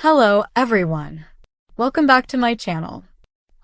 Hello, everyone. Welcome back to my channel.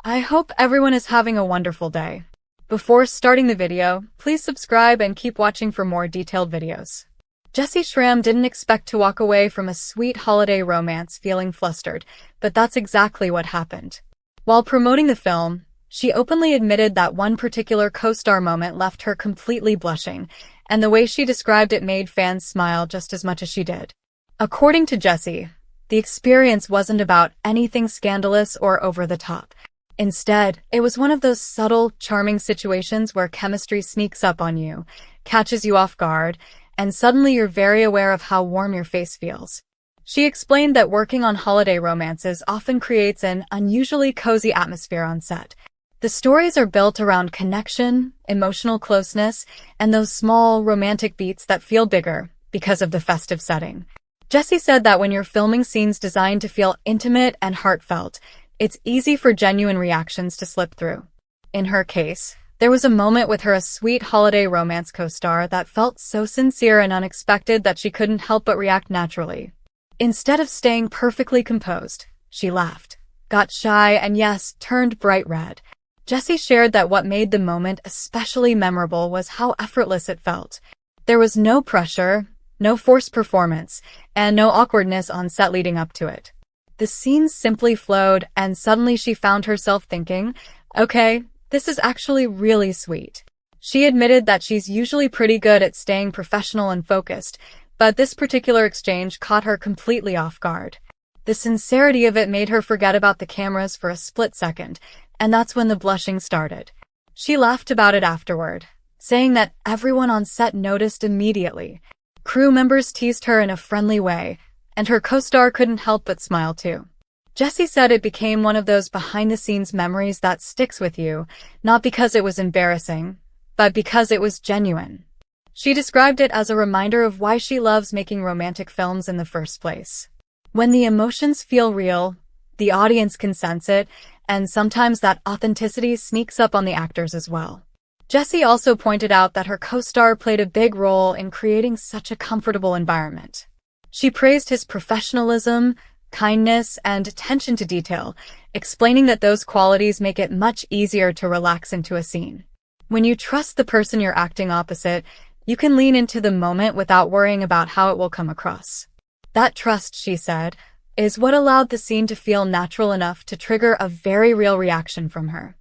I hope everyone is having a wonderful day. Before starting the video, please subscribe and keep watching for more detailed videos. Jessy Schram didn't expect to walk away from a sweet holiday romance feeling flustered, but that's exactly what happened. While promoting the film, she openly admitted that one particular co-star moment left her completely blushing, and the way she described it made fans smile just as much as she did. According to Jessy, the experience wasn't about anything scandalous or over the top. Instead, it was one of those subtle, charming situations where chemistry sneaks up on you, catches you off guard, and suddenly you're very aware of how warm your face feels. She explained that working on holiday romances often creates an unusually cozy atmosphere on set. The stories are built around connection, emotional closeness, and those small, romantic beats that feel bigger because of the festive setting. Jessy said that when you're filming scenes designed to feel intimate and heartfelt, it's easy for genuine reactions to slip through. In her case, there was a moment with her sweet holiday romance co-star that felt so sincere and unexpected that she couldn't help but react naturally. Instead of staying perfectly composed, she laughed, got shy, and yes, turned bright red. Jessy shared that what made the moment especially memorable was how effortless it felt. There was no pressure, no forced performance, and no awkwardness on set leading up to it. The scenes simply flowed, and suddenly she found herself thinking, okay, this is actually really sweet. She admitted that she's usually pretty good at staying professional and focused, but this particular exchange caught her completely off guard. The sincerity of it made her forget about the cameras for a split second, and that's when the blushing started. She laughed about it afterward, saying that everyone on set noticed immediately. Crew members teased her in a friendly way, and her co-star couldn't help but smile too. Jessy said it became one of those behind-the-scenes memories that sticks with you, not because it was embarrassing, but because it was genuine. She described it as a reminder of why she loves making romantic films in the first place. When the emotions feel real, the audience can sense it, and sometimes that authenticity sneaks up on the actors as well. Jessy also pointed out that her co-star played a big role in creating such a comfortable environment. She praised his professionalism, kindness, and attention to detail, explaining that those qualities make it much easier to relax into a scene. When you trust the person you're acting opposite, you can lean into the moment without worrying about how it will come across. That trust, she said, is what allowed the scene to feel natural enough to trigger a very real reaction from her.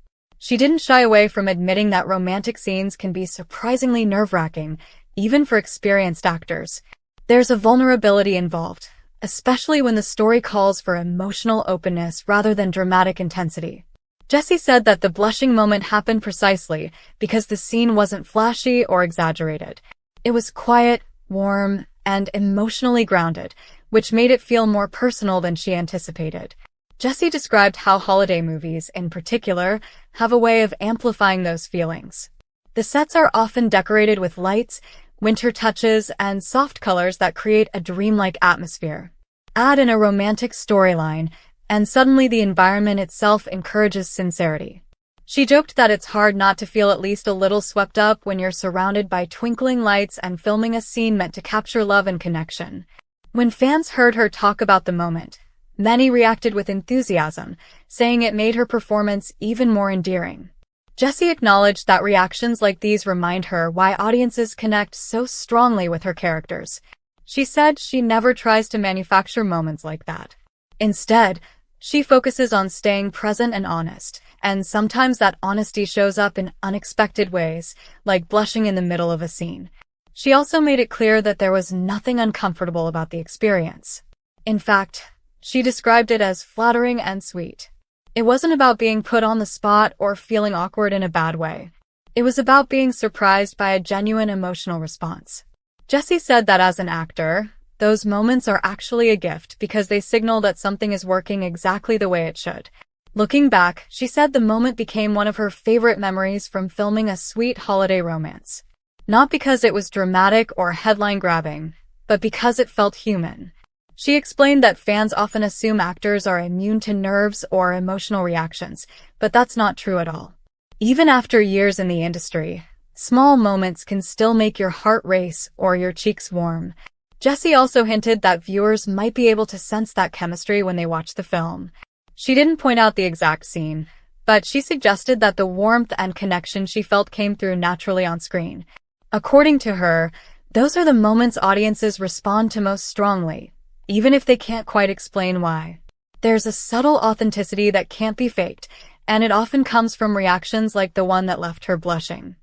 She didn't shy away from admitting that romantic scenes can be surprisingly nerve-wracking, even for experienced actors. There's a vulnerability involved, especially when the story calls for emotional openness rather than dramatic intensity. Jessy said that the blushing moment happened precisely because the scene wasn't flashy or exaggerated. It was quiet, warm, and emotionally grounded, which made it feel more personal than she anticipated. Jessy described how holiday movies, in particular, have a way of amplifying those feelings. The sets are often decorated with lights, winter touches, and soft colors that create a dreamlike atmosphere. Add in a romantic storyline, and suddenly the environment itself encourages sincerity. She joked that it's hard not to feel at least a little swept up when you're surrounded by twinkling lights and filming a scene meant to capture love and connection. When fans heard her talk about the moment, many reacted with enthusiasm, saying it made her performance even more endearing. Jessy acknowledged that reactions like these remind her why audiences connect so strongly with her characters. She said she never tries to manufacture moments like that. Instead, she focuses on staying present and honest, and sometimes that honesty shows up in unexpected ways, like blushing in the middle of a scene. She also made it clear that there was nothing uncomfortable about the experience. In fact, she described it as flattering and sweet. It wasn't about being put on the spot or feeling awkward in a bad way. It was about being surprised by a genuine emotional response. Jessy said that as an actor, those moments are actually a gift because they signal that something is working exactly the way it should. Looking back, she said the moment became one of her favorite memories from filming a sweet holiday romance. Not because it was dramatic or headline-grabbing, but because it felt human. She explained that fans often assume actors are immune to nerves or emotional reactions, but that's not true at all. Even after years in the industry, small moments can still make your heart race or your cheeks warm. Jessy also hinted that viewers might be able to sense that chemistry when they watch the film. She didn't point out the exact scene, but she suggested that the warmth and connection she felt came through naturally on screen. According to her, those are the moments audiences respond to most strongly, even if they can't quite explain why. There's a subtle authenticity that can't be faked, and it often comes from reactions like the one that left her blushing.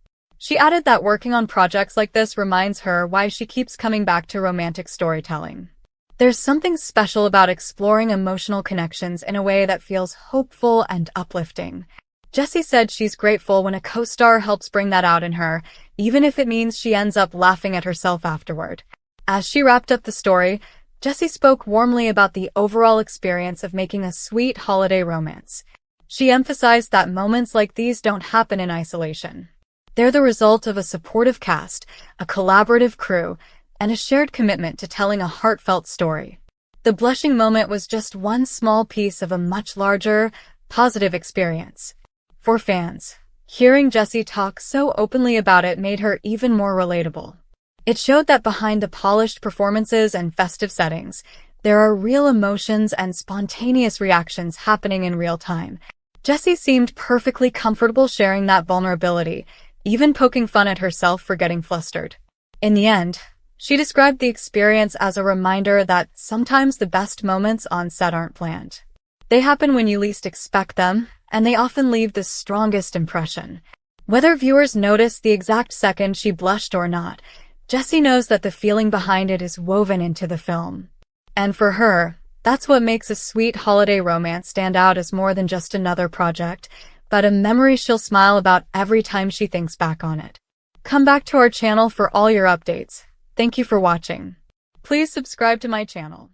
She added that working on projects like this reminds her why she keeps coming back to romantic storytelling. There's something special about exploring emotional connections in a way that feels hopeful and uplifting. Jessy said she's grateful when a co-star helps bring that out in her, even if it means she ends up laughing at herself afterward. As she wrapped up the story, Jessy spoke warmly about the overall experience of making a sweet holiday romance. She emphasized that moments like these don't happen in isolation. They're the result of a supportive cast, a collaborative crew, and a shared commitment to telling a heartfelt story. The blushing moment was just one small piece of a much larger, positive experience. For fans, hearing Jessy talk so openly about it made her even more relatable. It showed that behind the polished performances and festive settings, there are real emotions and spontaneous reactions happening in real time. Jessy seemed perfectly comfortable sharing that vulnerability, even poking fun at herself for getting flustered. In the end, she described the experience as a reminder that sometimes the best moments on set aren't planned. They happen when you least expect them, and they often leave the strongest impression. Whether viewers notice the exact second she blushed or not, Jessy knows that the feeling behind it is woven into the film. And for her, that's what makes a sweet holiday romance stand out as more than just another project, but a memory she'll smile about every time she thinks back on it. Come back to our channel for all your updates. Thank you for watching. Please subscribe to my channel.